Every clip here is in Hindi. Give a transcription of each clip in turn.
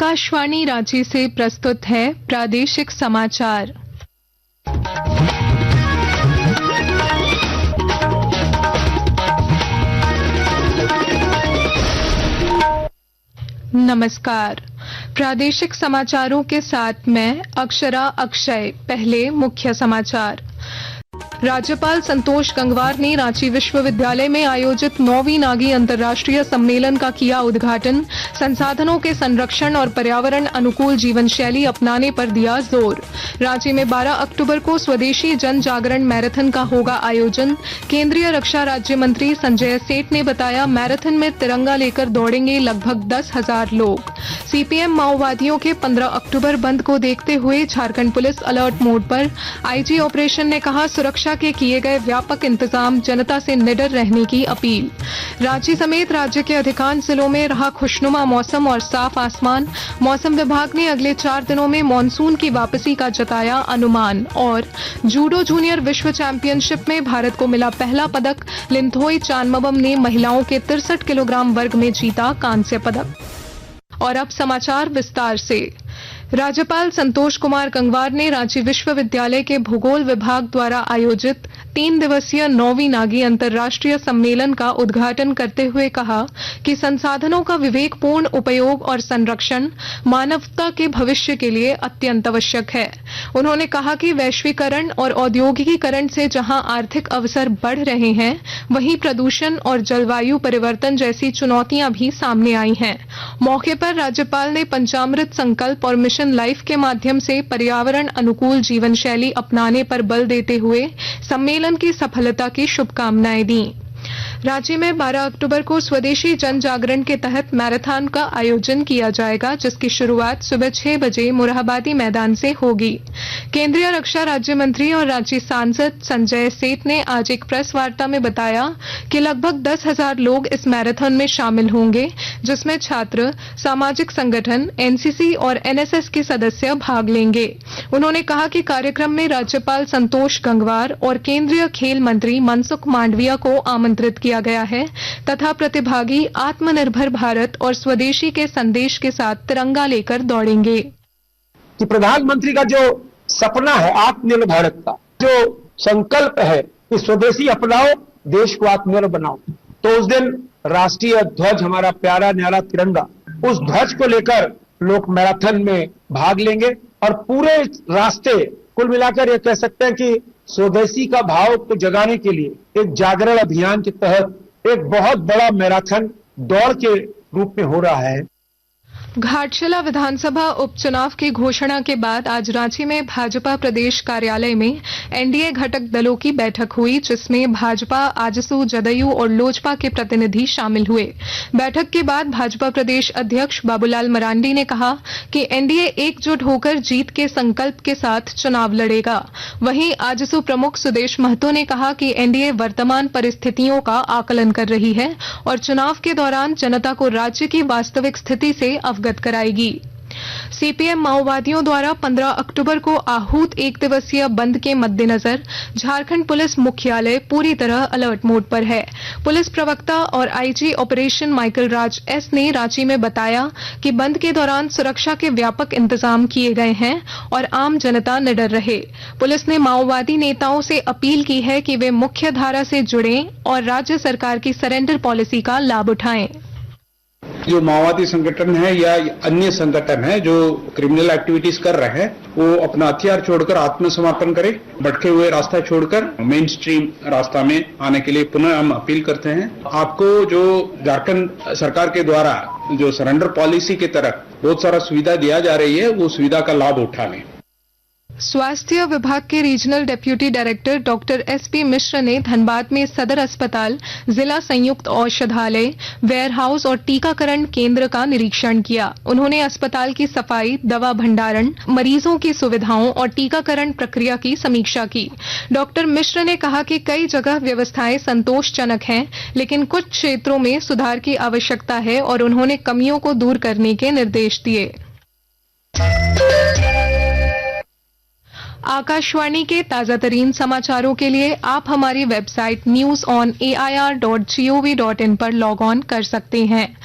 आकाशवाणी रांची से प्रस्तुत है प्रादेशिक समाचार। नमस्कार। प्रादेशिक समाचारों के साथ मैं अक्षरा अक्षय। पहले मुख्य समाचार। राज्यपाल संतोष गंगवार ने रांची विश्वविद्यालय में आयोजित 9वीं नागी अंतर्राष्ट्रीय सम्मेलन का किया उद्घाटन। संसाधनों के संरक्षण और पर्यावरण अनुकूल जीवन शैली अपनाने पर दिया जोर। रांची में 12 अक्टूबर को स्वदेशी जन जागरण मैराथन का होगा आयोजन। केंद्रीय रक्षा राज्य मंत्री संजय सेठ ने बताया, मैराथन में तिरंगा लेकर दौड़ेंगे लगभग 10,000 लोग। सीपीएम माओवादियों के 15 अक्टूबर बंद को देखते हुए झारखंड पुलिस अलर्ट मोड पर। आईजी ऑपरेशन ने कहा, सुरक्षा के किए गए व्यापक इंतजाम, जनता से निडर रहने की अपील। रांची समेत राज्य के अधिकांश जिलों में रहा खुशनुमा मौसम और साफ आसमान। मौसम विभाग ने अगले 4 दिनों में मानसून की वापसी का जताया अनुमान। और जूडो जूनियर विश्व चैंपियनशिप में भारत को मिला पहला पदक। लिंथोई चानमबम ने महिलाओं के 63 किलोग्राम वर्ग में जीता कांस्य पदक। और अब समाचार विस्तार से। राज्यपाल संतोष कुमार गंगवार ने रांची विश्वविद्यालय के भूगोल विभाग द्वारा आयोजित 3 दिवसीय 9वीं नागी अंतर्राष्ट्रीय सम्मेलन का उद्घाटन करते हुए कहा कि संसाधनों का विवेकपूर्ण उपयोग और संरक्षण मानवता के भविष्य के लिए अत्यंत आवश्यक है। उन्होंने कहा कि वैश्वीकरण और औद्योगिकीकरण से जहां आर्थिक अवसर बढ़ रहे हैं, वहीं प्रदूषण और जलवायु परिवर्तन जैसी चुनौतियां भी सामने आई हैं। मौके पर राज्यपाल ने पंचामृत संकल्प और मिशन लाइफ के माध्यम से पर्यावरण अनुकूल जीवन शैली अपनाने पर बल देते हुए सम्मेलन की सफलता की शुभकामनाएं दी। रांची में 12 अक्टूबर को स्वदेशी जन जागरण के तहत मैराथन का आयोजन किया जाएगा, जिसकी शुरुआत सुबह 6 बजे मुराबादी मैदान से होगी। केंद्रीय रक्षा राज्य मंत्री और रांची सांसद संजय सेठ ने आज एक प्रेस वार्ता में बताया कि लगभग 10,000 लोग इस मैराथन में शामिल होंगे, जिसमें छात्र, सामाजिक संगठन, एनसीसी और एनएसएस के सदस्य भाग लेंगे। उन्होंने कहा कि कार्यक्रम में राज्यपाल संतोष गंगवार और केंद्रीय खेल मंत्री मनसुख मांडविया को आमंत्रित किया गया है तथा प्रतिभागी आत्मनिर्भर भारत और स्वदेशी के संदेश के साथ तिरंगा लेकर दौड़ेंगे। कि प्रधानमंत्री का जो सपना है आत्मनिर्भर भारत का, जो संकल्प है कि स्वदेशी अपनाओ, देश को आत्मनिर्भर बनाओ, तो उस दिन राष्ट्रीय ध्वज, हमारा प्यारा न्यारा तिरंगा, उस ध्वज को लेकर लोग मैराथन में भाग लेंगे। और पूरे रास्ते कुल मिलाकर ये कह सकते हैं कि स्वदेशी का भाव को जगाने के लिए एक जागरण अभियान के तहत एक बहुत बड़ा मैराथन दौड़ के रूप में हो रहा है। घाटशिला विधानसभा उपचुनाव की घोषणा के बाद आज रांची में भाजपा प्रदेश कार्यालय में एनडीए घटक दलों की बैठक हुई, जिसमें भाजपा, आजसू, जदयू और लोजपा के प्रतिनिधि शामिल हुए। बैठक के बाद भाजपा प्रदेश अध्यक्ष बाबूलाल मरांडी ने कहा कि एनडीए एकजुट होकर जीत के संकल्प के साथ चुनाव लड़ेगा। वहीं आजसू प्रमुख सुदेश महतो ने कहा कि एनडीए वर्तमान परिस्थितियों का आकलन कर रही है और चुनाव के दौरान जनता को राज्य की वास्तविक स्थिति से अवगत कराएगी। सीपीएम माओवादियों द्वारा 15 अक्टूबर को आहूत 1 दिवसीय बंद के मद्देनजर झारखंड पुलिस मुख्यालय पूरी तरह अलर्ट मोड पर है। पुलिस प्रवक्ता और आईजी ऑपरेशन माइकल राज एस ने रांची में बताया कि बंद के दौरान सुरक्षा के व्यापक इंतजाम किए गए हैं और आम जनता निडर रहे। पुलिस ने माओवादी नेताओं से अपील की है कि वे मुख्य धारा से जुड़ें और राज्य सरकार की सरेंडर पॉलिसी का लाभ उठाएं। जो माओवादी संगठन है या अन्य संगठन है जो क्रिमिनल एक्टिविटीज कर रहे हैं, वो अपना हथियार छोड़कर आत्मसमर्पण करें। भटके हुए रास्ता छोड़कर मेन स्ट्रीम रास्ता में आने के लिए पुनः हम अपील करते हैं। आपको जो झारखंड सरकार के द्वारा जो सरेंडर पॉलिसी की तरफ बहुत सारा सुविधा दिया जा रही है, वो सुविधा का लाभ उठाने। स्वास्थ्य विभाग के regional deputy director doctor SP Mishra ने धनबाद में सदर अस्पताल, जिला संयुक्त औषधालय, वेयर हाउस और टीकाकरण केंद्र का निरीक्षण किया। उन्होंने अस्पताल की सफाई, दवा भंडारण, मरीजों की सुविधाओं और टीकाकरण प्रक्रिया की समीक्षा की। डॉक्टर मिश्र ने कहा कि कई जगह व्यवस्थाएं संतोषजनक हैं, लेकिन कुछ क्षेत्रों में सुधार की आवश्यकता है और उन्होंने कमियों को दूर करने के निर्देश दिए। आकाशवाणी के ताजा तरीन समाचारों के लिए आप हमारी वेबसाइट newsonair.gov.in पर लॉग ऑन कर सकते हैं।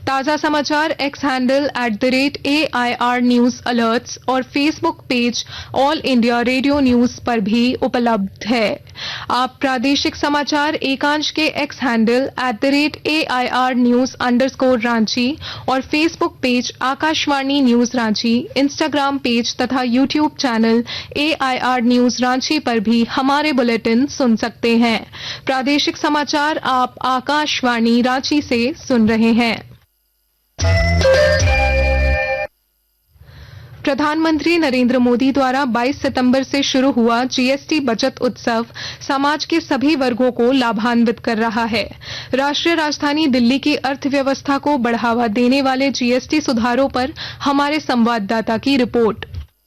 ताजा समाचार X handle @AIR news alerts और Facebook page All India Radio News पर भी उपलब्ध है। आप प्रादेशिक समाचार एकांश के एक्स हैंडल @AIR न्यूज_रांची और Facebook page Akashvani news Ranchi, Instagram page तथा YouTube channel AIR news Ranchi पर भी हमारे बुलेटिन सुन सकते हैं। प्रादेशिक समाचार आप आकाशवाणी रांची से सुन रहे हैं। प्रधानमंत्री नरेंद्र मोदी द्वारा 22 सितंबर से शुरू हुआ जीएसटी बचत उत्सव समाज के सभी वर्गों को लाभान्वित कर रहा है। राष्ट्रीय राजधानी दिल्ली की अर्थव्यवस्था को बढ़ावा देने वाले जीएसटी सुधारों पर हमारे संवाददाता की रिपोर्ट।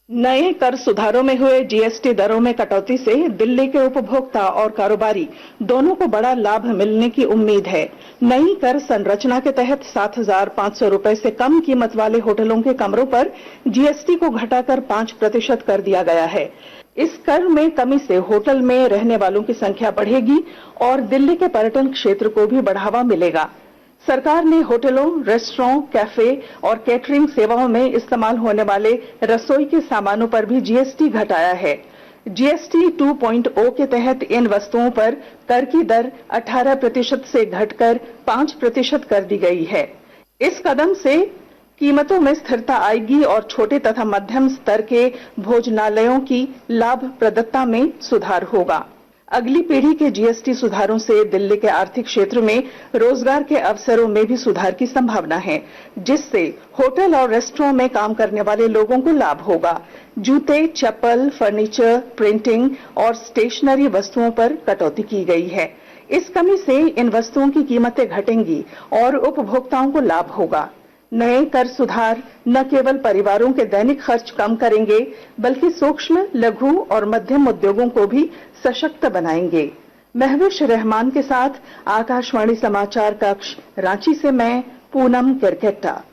नए कर सुधारों में हुए जीएसटी दरों में कटौती से दिल्ली के उपभोक्ता और कारोबारी दोनों को बड़ा लाभ मिलने की उम्मीद है। नई कर संरचना के तहत 7,500 रुपए से कम कीमत वाले होटलों के कमरों पर जीएसटी को घटाकर 5% कर दिया गया है। इस कर में कमी से होटल में रहने वालों की संख्या बढ़ेगी और दिल्ली के पर्यटन क्षेत्र को भी बढ़ावा मिलेगा। सरकार ने होटलों, रेस्टोरेंट, कैफे और कैटरिंग सेवाओं में इस्तेमाल होने वाले रसोई के सामानों पर भी जीएसटी घटाया है। जीएसटी 2.0 के तहत इन वस्तुओं पर कर की दर 18% से घटकर 5% कर दी गई है। इस कदम से कीमतों में स्थिरता आएगी और छोटे तथा मध्यम स्तर के भोजनालयों की लाभप्रदता में सुधार होगा। अगली पीढ़ी के जीएसटी सुधारों से दिल्ली के आर्थिक क्षेत्र में रोजगार के अवसरों में भी सुधार की संभावना है, जिससे होटल और रेस्टोरेंट में काम करने वाले लोगों को लाभ होगा। जूते, चप्पल, फर्नीचर, प्रिंटिंग और स्टेशनरी वस्तुओं पर कटौती की गई है। इस कमी से इन वस्तुओं की कीमतें घटेंगी और उपभोक्ताओं को लाभ होगा। नए कर सुधार न केवल परिवारों के दैनिक खर्च कम करेंगे, बल्कि सूक्ष्म, लघु और मध्यम उद्योगों को भी सशक्त बनाएंगे। महविश रहमान के साथ आकाशवाणी समाचार कक्ष रांची से मैं पूनम किरकेट्टा।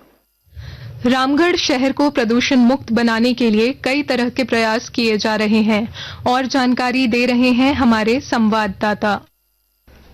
रामगढ़ शहर को प्रदूषण मुक्त बनाने के लिए कई तरह के प्रयास किए जा रहे हैं और जानकारी दे रहे हैं हमारे संवाददाता।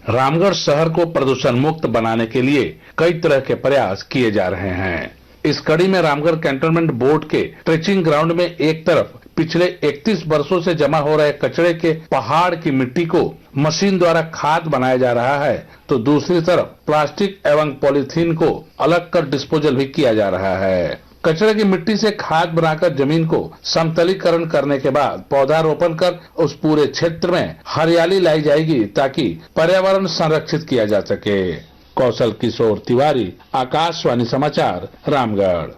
रामगढ़ शहर को प्रदूषण मुक्त बनाने के लिए कई तरह के प्रयास किए जा रहे हैं। इस कड़ी में रामगढ़ कैंटोनमेंट बोर्ड के ट्रेचिंग ग्राउंड में एक तरफ पिछले 31 वर्षों से जमा हो रहे कचरे के पहाड़ की मिट्टी को मशीन द्वारा खाद बनाया जा रहा है, तो दूसरी तरफ प्लास्टिक एवं पॉलीथीन को अलग कर डिस्पोजल भी किया जा रहा है। कचरे की मिट्टी से खाद बनाकर जमीन को समतलीकरण करने के बाद पौधारोपण कर उस पूरे क्षेत्र में हरियाली लाई जाएगी, ताकि पर्यावरण संरक्षित किया जा सके। कौशल किशोर तिवारी, आकाशवाणी समाचार, रामगढ़।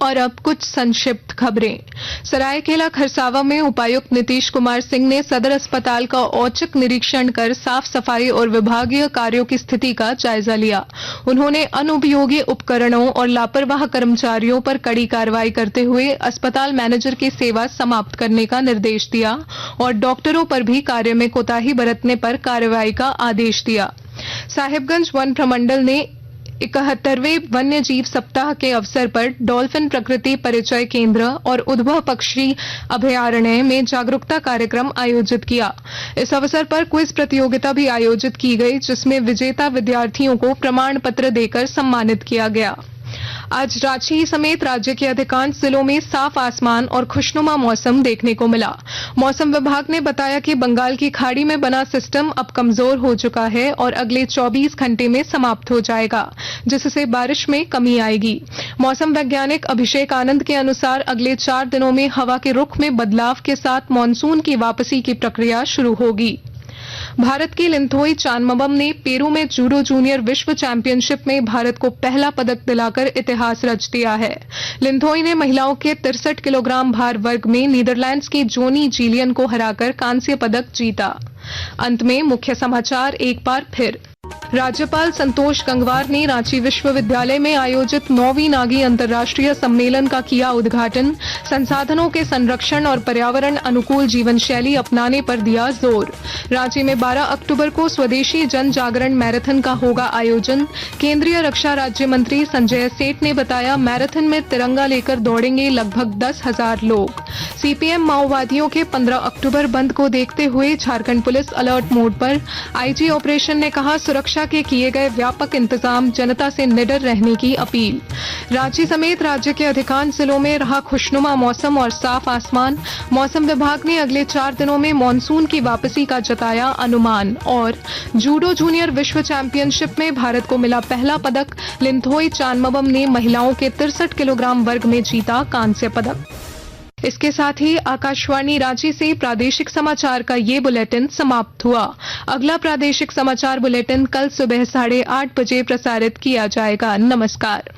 और अब कुछ संक्षिप्त खबरें। सरायकेला खरसावा में उपायुक्त नीतीश कुमार सिंह ने सदर अस्पताल का औचक निरीक्षण कर साफ सफाई और विभागीय कार्यों की स्थिति का जायजा लिया। उन्होंने अनुपयोगी उपकरणों और लापरवाह कर्मचारियों पर कड़ी कार्रवाई करते हुए अस्पताल मैनेजर की सेवा समाप्त करने का निर्देश दिया और डॉक्टरों पर भी कार्य में कोताही बरतने पर कार्रवाई का आदेश दिया। साहिबगंज वन प्रमंडल ने 71वें वन्य जीव सप्ताह के अवसर पर डॉल्फिन प्रकृति परिचय केंद्र और उद्भव पक्षी अभयारण्य में जागरूकता कार्यक्रम आयोजित किया। इस अवसर पर क्विज प्रतियोगिता भी आयोजित की गई, जिसमें विजेता विद्यार्थियों को प्रमाण पत्र देकर सम्मानित किया गया। आज रांची समेत राज्य के अधिकांश जिलों में साफ आसमान और खुशनुमा मौसम देखने को मिला। मौसम विभाग ने बताया कि बंगाल की खाड़ी में बना सिस्टम अब कमजोर हो चुका है और अगले 24 घंटे में समाप्त हो जाएगा, जिससे बारिश में कमी आएगी। मौसम वैज्ञानिक अभिषेक आनंद के अनुसार अगले 4 दिनों में हवा के रुख में बदलाव के साथ मानसून की वापसी की प्रक्रिया शुरू होगी। भारत की लिंथोई चानमबम ने पेरू में जूडो जूनियर विश्व चैंपियनशिप में भारत को पहला पदक दिलाकर इतिहास रच दिया है। लिंथोई ने महिलाओं के 63 किलोग्राम भार वर्ग में नीदरलैंड्स की जोनी जीलियन को हराकर कांस्य पदक जीता। अंत में मुख्य समाचार एक बार फिर। राज्यपाल संतोष गंगवार ने रांची विश्वविद्यालय में आयोजित 9वीं नागी अंतर्राष्ट्रीय सम्मेलन का किया उद्घाटन। संसाधनों के संरक्षण और पर्यावरण अनुकूल जीवन शैली अपनाने पर दिया जोर। रांची में 12 अक्टूबर को स्वदेशी जन जागरण मैराथन का होगा आयोजन। केंद्रीय रक्षा राज्य मंत्री संजय सेठ ने बताया, मैराथन में तिरंगा लेकर दौड़ेंगे लगभग 10,000 लोग। सीपीएम माओवादियों के 15 अक्टूबर बंद को देखते हुए झारखंड पुलिस अलर्ट मोड पर। आईजी ऑपरेशन ने कहा, सुरक्षा के किए गए व्यापक इंतजाम, जनता से निडर रहने की अपील। रांची समेत राज्य के अधिकांश जिलों में रहा खुशनुमा मौसम और साफ आसमान। मौसम विभाग ने अगले 4 दिनों में मानसून की वापसी का जताया अनुमान। और जूडो जूनियर विश्व चैंपियनशिप में भारत को मिला पहला पदक। लिंथोई चानमबम ने महिलाओं के 63 किलोग्राम वर्ग में जीता कांस्य पदक। इसके साथ ही आकाशवाणी रांची से प्रादेशिक समाचार का ये बुलेटिन समाप्त हुआ। अगला प्रादेशिक समाचार बुलेटिन कल सुबह 8:30 बजे प्रसारित किया जाएगा। नमस्कार।